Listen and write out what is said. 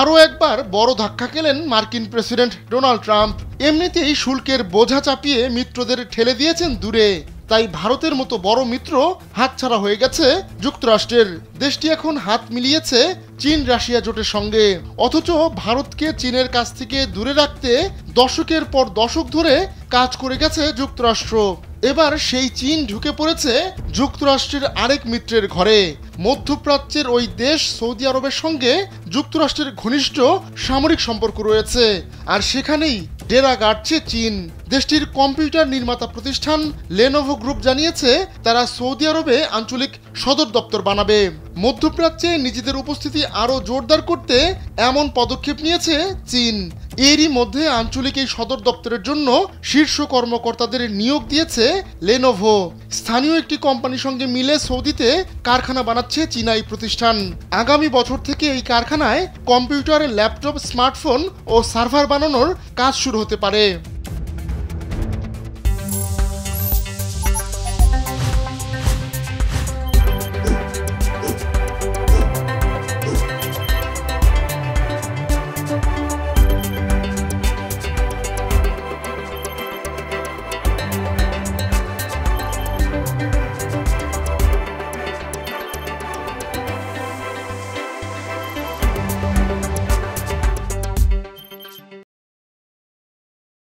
আরও একবার বড় ধাক্কা খেলেন মার্কিন প্রেসিডেন্ট ডোনাল্ড ট্রাম্প। এমনিতেই শুল্কের বোঝা চাপিয়ে মিত্রদের ঠেলে দিয়েছেন দূরে, তাই ভারতের মতো বড় মিত্র হাতছাড়া হয়ে গেছে যুক্তরাষ্ট্রের। দেশটি এখন হাত মিলিয়েছে চীন রাশিয়া জোটের সঙ্গে, অথচ ভারতকে চীনের কাছ থেকে দূরে রাখতে দশকের পর দশক ধরে কাজ করে গেছে যুক্তরাষ্ট্র। এবার সেই চীন ঢুকে পড়েছে যুক্তরাষ্ট্রের আরেক মিত্রের ঘরে। মধ্যপ্রাচ্যের ওই দেশ সৌদি আরবের সঙ্গে যুক্তরাষ্ট্রের ঘনিষ্ঠ সামরিক সম্পর্ক রয়েছে, আর সেখানেই ডেরা গাড়ছে চীন। দেশটির কম্পিউটার নির্মাতা প্রতিষ্ঠান লেনোভো গ্রুপ জানিয়েছে তারা সৌদি আরবে আঞ্চলিক সদর দপ্তর বানাবে। মধ্যপ্রাচ্যে নিজেদের উপস্থিতি আরও জোরদার করতে এমন পদক্ষেপ নিয়েছে চীন। এরই মধ্যে আঞ্চলিক এই সদর দপ্তরের জন্য শীর্ষ কর্মকর্তাদের নিয়োগ দিয়েছে লেনোভো। স্থানীয় একটি কোম্পানির সঙ্গে মিলে সৌদিতে কারখানা বানাচ্ছে চীনা এই প্রতিষ্ঠান। আগামী বছর থেকে এই কারখানায় কম্পিউটার, ল্যাপটপ, স্মার্টফোন ও সার্ভার বানানোর কাজ শুরু হতে পারে।